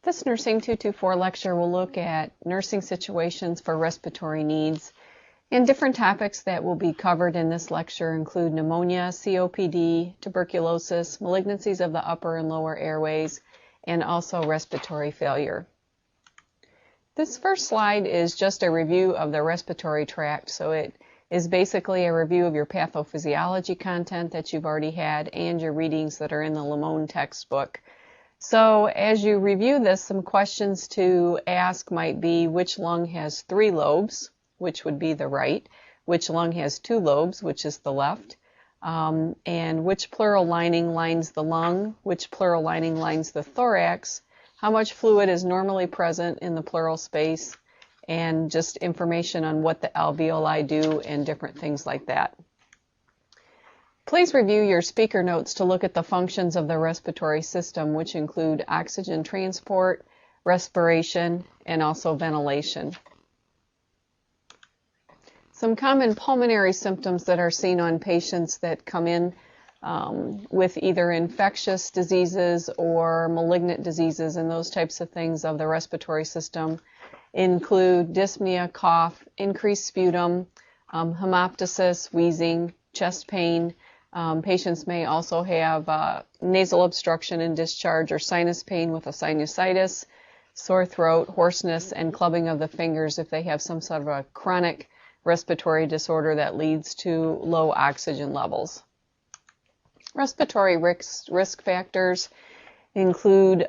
This Nursing 224 lecture will look at nursing situations for respiratory needs, and different topics that will be covered in this lecture include pneumonia, COPD, tuberculosis, malignancies of the upper and lower airways, and also respiratory failure. This first slide is just a review of the respiratory tract, so it is basically a review of your pathophysiology content that you've already had and your readings that are in the Lamone textbook. So as you review this, some questions to ask might be which lung has 3 lobes, which would be the right, which lung has 2 lobes, which is the left, and which pleural lining lines the lung, which pleural lining lines the thorax, how much fluid is normally present in the pleural space, and just information on what the alveoli do and different things like that. Please review your speaker notes to look at the functions of the respiratory system, which include oxygen transport, respiration, and also ventilation. Some common pulmonary symptoms that are seen on patients that come in with either infectious diseases or malignant diseases and those types of things of the respiratory system include dyspnea, cough, increased sputum, hemoptysis, wheezing, chest pain. Patients may also have nasal obstruction and discharge or sinus pain with a sinusitis, sore throat, hoarseness, and clubbing of the fingers if they have some sort of a chronic respiratory disorder that leads to low oxygen levels. Respiratory risk factors include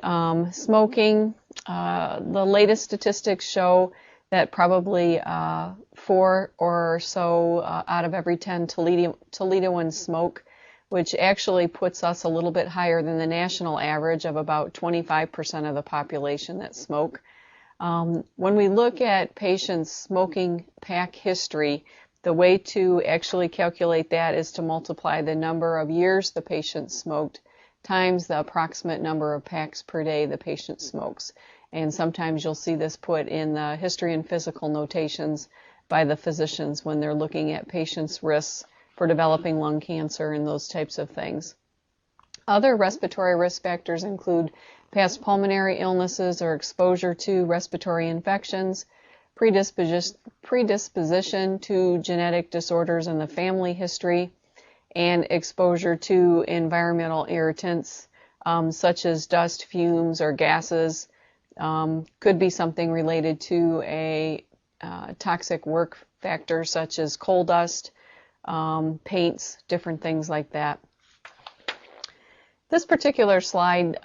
smoking. The latest statistics show that probably 4 or so out of every 10 Toledoans smoke, which actually puts us a little bit higher than the national average of about 25% of the population that smoke. When we look at patients' smoking pack history, the way to actually calculate that is to multiply the number of years the patient smoked times the approximate number of packs per day the patient smokes. And sometimes you'll see this put in the history and physical notations by the physicians when they're looking at patients' risks for developing lung cancer and those types of things. Other respiratory risk factors include past pulmonary illnesses or exposure to respiratory infections, predisposition to genetic disorders in the family history, and exposure to environmental irritants such as dust, fumes, or gases. Could be something related to a toxic work factor such as coal dust, paints, different things like that. This particular slide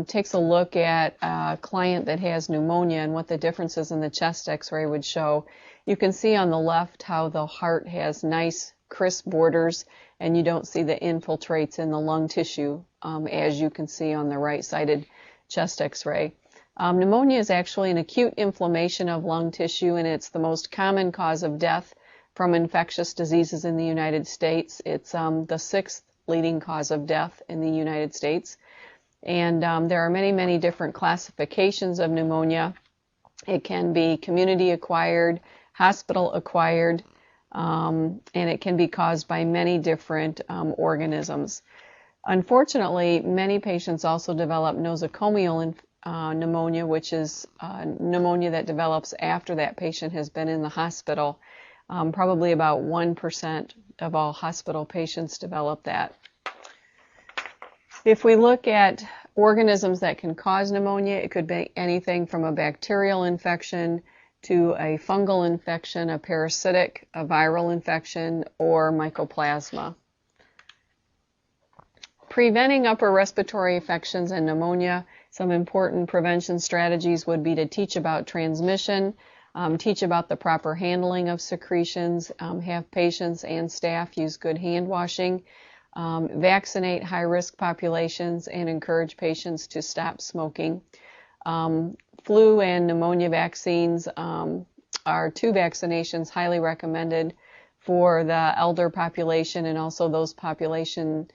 takes a look at a client that has pneumonia and what the differences in the chest x-ray would show. You can see on the left how the heart has nice crisp borders and you don't see the infiltrates in the lung tissue as you can see on the right-sided chest x-ray. Pneumonia is actually an acute inflammation of lung tissue, and it's the most common cause of death from infectious diseases in the United States. It's the 6th leading cause of death in the United States. And there are many, many different classifications of pneumonia. It can be community-acquired, hospital-acquired, and it can be caused by many different organisms. Unfortunately, many patients also develop nosocomial pneumonia, which is pneumonia that develops after that patient has been in the hospital. Probably about 1% of all hospital patients develop that. If we look at organisms that can cause pneumonia, it could be anything from a bacterial infection to a fungal infection, a parasitic, a viral infection, or mycoplasma. Preventing upper respiratory infections and pneumonia, some important prevention strategies would be to teach about transmission, teach about the proper handling of secretions, have patients and staff use good hand washing, vaccinate high-risk populations, and encourage patients to stop smoking. Flu and pneumonia vaccines are 2 vaccinations highly recommended for the elder population and also those population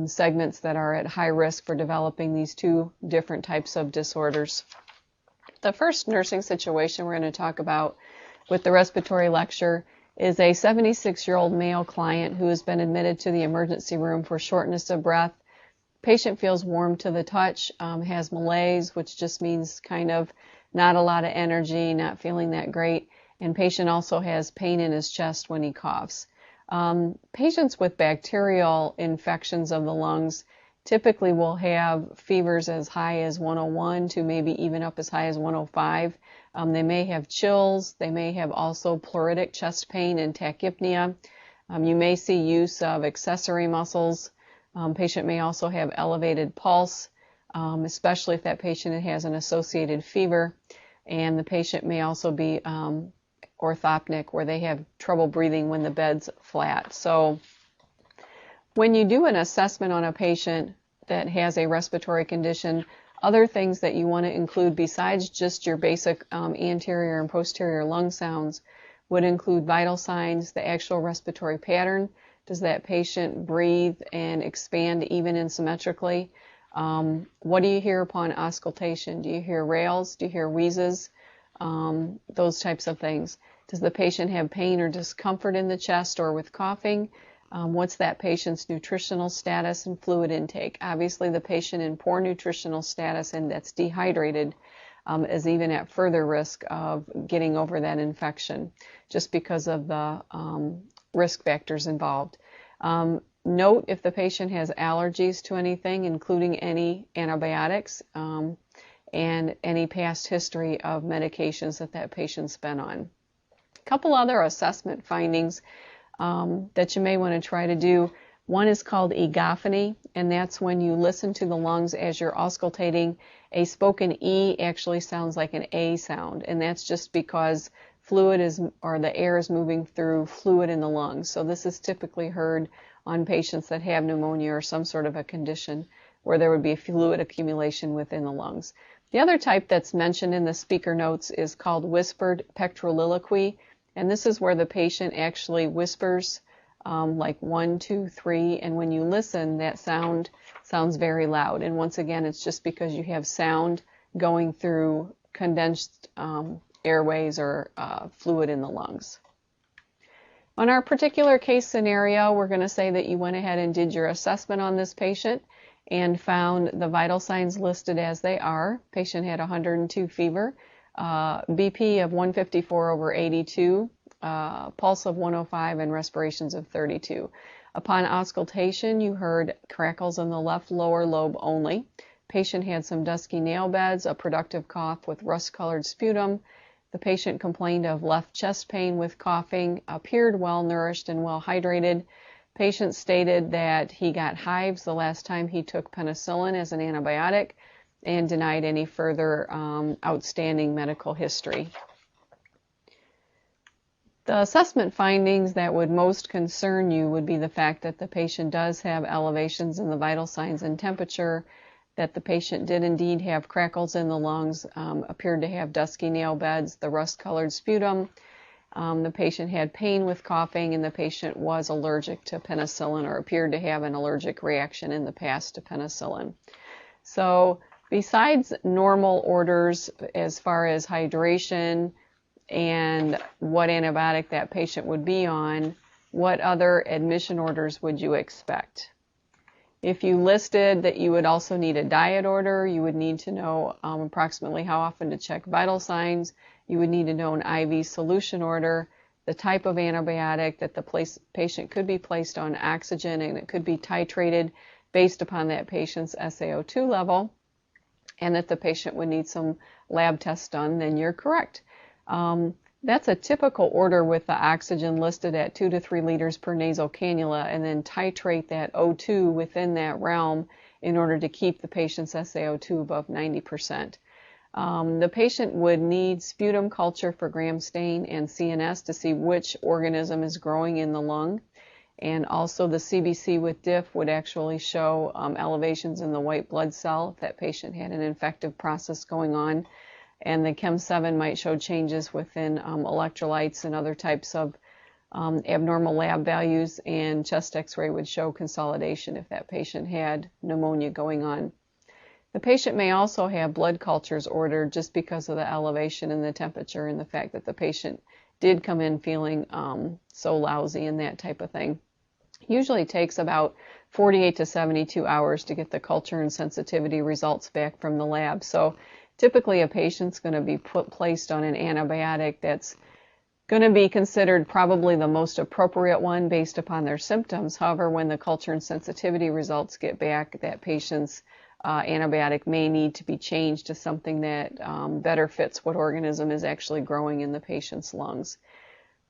segments that are at high risk for developing these 2 different types of disorders. The first nursing situation we're going to talk about with the respiratory lecture is a 76-year-old male client who has been admitted to the emergency room for shortness of breath, Patient feels warm to the touch, has malaise, which just means kind of not a lot of energy, not feeling that great. And patient also has pain in his chest when he coughs. Patients with bacterial infections of the lungs typically will have fevers as high as 101 to maybe even up as high as 105. They may have chills. They may have also pleuritic chest pain and tachypnea. You may see use of accessory muscles. Patient may also have elevated pulse, especially if that patient has an associated fever. And the patient may also be orthopnic, where they have trouble breathing when the bed's flat. So when you do an assessment on a patient that has a respiratory condition, other things that you want to include besides just your basic anterior and posterior lung sounds would include vital signs, the actual respiratory pattern. Does that patient breathe and expand even and symmetrically? What do you hear upon auscultation? Do you hear rales? Do you hear wheezes? Those types of things. Does the patient have pain or discomfort in the chest or with coughing? What's that patient's nutritional status and fluid intake? Obviously, the patient in poor nutritional status and that's dehydrated is even at further risk of getting over that infection just because of the risk factors involved. Note if the patient has allergies to anything, including any antibiotics and any past history of medications that patient's been on. A couple other assessment findings that you may want to try to do. One is called egophony, and that's when you listen to the lungs as you're auscultating. A spoken E actually sounds like an A sound, and that's just because the air is moving through fluid in the lungs. So this is typically heard on patients that have pneumonia or some sort of a condition where there would be fluid accumulation within the lungs. The other type that's mentioned in the speaker notes is called whispered pectroliloquy, and this is where the patient actually whispers like 1, 2, 3, and when you listen, that sound sounds very loud. And once again, it's just because you have sound going through condensed airways or fluid in the lungs. On our particular case scenario, we're going to say that you went ahead and did your assessment on this patient and found the vital signs listed as they are. Patient had 102 fever, BP of 154/82, pulse of 105, and respirations of 32. Upon auscultation, you heard crackles in the left lower lobe only. Patient had some dusky nail beds, a productive cough with rust-colored sputum. The patient complained of left chest pain with coughing, appeared well nourished and well hydrated. Patient stated that he got hives the last time he took penicillin as an antibiotic and denied any further outstanding medical history. The assessment findings that would most concern you would be the fact that the patient does have elevations in the vital signs and temperature, that the patient did indeed have crackles in the lungs, appeared to have dusky nail beds, the rust-colored sputum. The patient had pain with coughing, and the patient was allergic to penicillin or appeared to have an allergic reaction in the past to penicillin. So besides normal orders as far as hydration and what antibiotic that patient would be on, what other admission orders would you expect? If you listed that you would also need a diet order, you would need to know approximately how often to check vital signs. You would need to know an IV solution order, the type of antibiotic, that the patient could be placed on oxygen and it could be titrated based upon that patient's SaO2 level, and that the patient would need some lab tests done, then you're correct. That's a typical order with the oxygen listed at 2 to 3 liters per nasal cannula, and then titrate that O2 within that realm in order to keep the patient's SaO2 above 90%. The patient would need sputum culture for gram stain and CNS to see which organism is growing in the lung. And also the CBC with diff would actually show elevations in the white blood cell if that patient had an infective process going on. And the Chem7 might show changes within electrolytes and other types of abnormal lab values, and chest x-ray would show consolidation if that patient had pneumonia going on. The patient may also have blood cultures ordered just because of the elevation in the temperature and the fact that the patient did come in feeling so lousy and that type of thing. Usually takes about 48 to 72 hours to get the culture and sensitivity results back from the lab. So typically a patient's going to be placed on an antibiotic that's going to be considered probably the most appropriate one based upon their symptoms. However, when the culture and sensitivity results get back, that patient's antibiotic may need to be changed to something that better fits what organism is actually growing in the patient's lungs.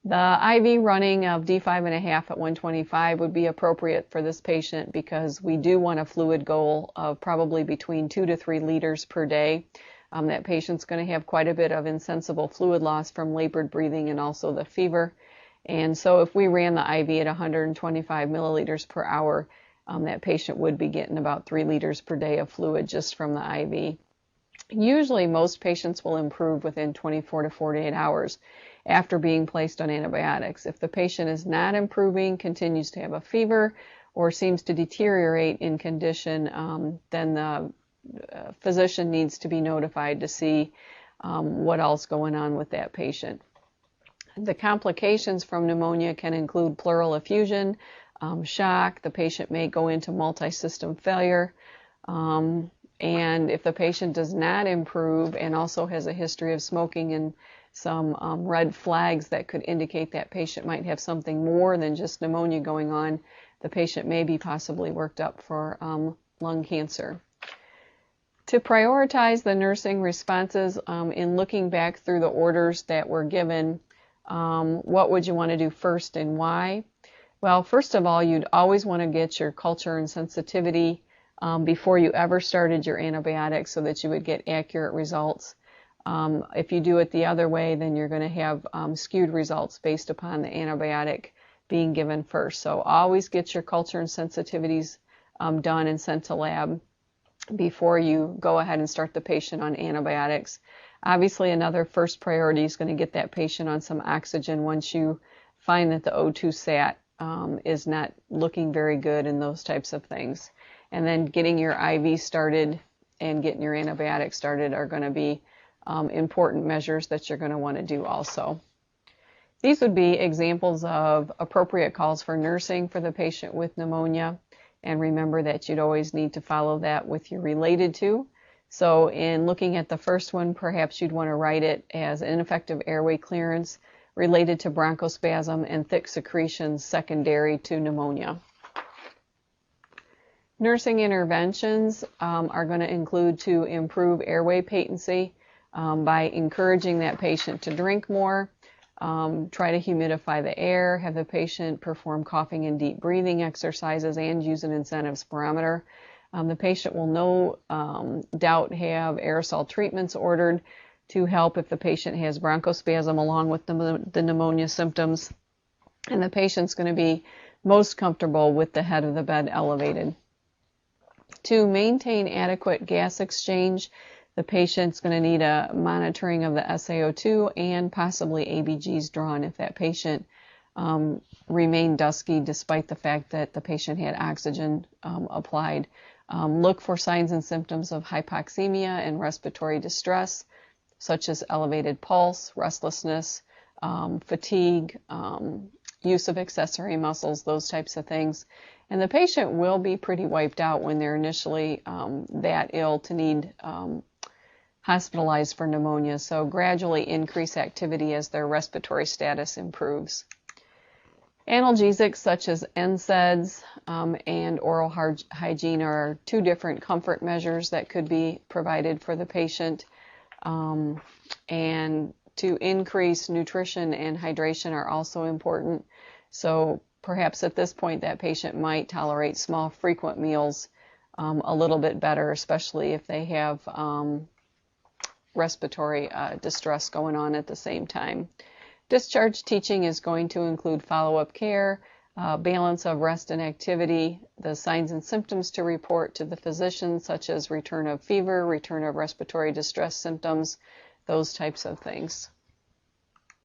The IV running of D5.5 at 125 would be appropriate for this patient because we do want a fluid goal of probably between 2 to 3 liters per day. That patient's going to have quite a bit of insensible fluid loss from labored breathing and also the fever. And so if we ran the IV at 125 milliliters per hour, that patient would be getting about 3 liters per day of fluid just from the IV. Usually most patients will improve within 24 to 48 hours after being placed on antibiotics. If the patient is not improving, continues to have a fever, or seems to deteriorate in condition, then the physician needs to be notified to see what else going on with that patient. The complications from pneumonia can include pleural effusion, shock. The patient may go into multi-system failure. And if the patient does not improve and also has a history of smoking and some red flags that could indicate that patient might have something more than just pneumonia going on, the patient may be possibly worked up for lung cancer. To prioritize the nursing responses in looking back through the orders that were given, what would you want to do first and why? Well, first of all, you'd always want to get your culture and sensitivity before you ever started your antibiotics so that you would get accurate results. If you do it the other way, then you're going to have skewed results based upon the antibiotic being given first. So always get your culture and sensitivities done and sent to lab before you go ahead and start the patient on antibiotics. Obviously, another first priority is going to get that patient on some oxygen once you find that the O2 sat is not looking very good and those types of things. And then getting your IV started and getting your antibiotics started are going to be important measures that you're going to want to do also. These would be examples of appropriate calls for nursing for the patient with pneumonia. And remember that you'd always need to follow that with your related to. So in looking at the first one, perhaps you'd want to write it as ineffective airway clearance related to bronchospasm and thick secretions secondary to pneumonia. Nursing interventions are going to include to improve airway patency by encouraging that patient to drink more, try to humidify the air, have the patient perform coughing and deep breathing exercises, and use an incentive spirometer. The patient will no doubt have aerosol treatments ordered to help if the patient has bronchospasm along with the pneumonia symptoms. And the patient's going to be most comfortable with the head of the bed elevated. To maintain adequate gas exchange, the patient's going to need a monitoring of the SaO2 and possibly ABGs drawn if that patient remained dusky despite the fact that the patient had oxygen applied. Look for signs and symptoms of hypoxemia and respiratory distress, such as elevated pulse, restlessness, fatigue, use of accessory muscles, those types of things. And the patient will be pretty wiped out when they're initially that ill to need hospitalized for pneumonia, so gradually increase activity as their respiratory status improves. Analgesics such as NSAIDs and oral hygiene are two different comfort measures that could be provided for the patient. And to increase nutrition and hydration are also important. So perhaps at this point that patient might tolerate small frequent meals a little bit better, especially if they have respiratory distress going on at the same time. Discharge teaching is going to include follow-up care, balance of rest and activity, the signs and symptoms to report to the physician, such as return of fever, return of respiratory distress symptoms, those types of things.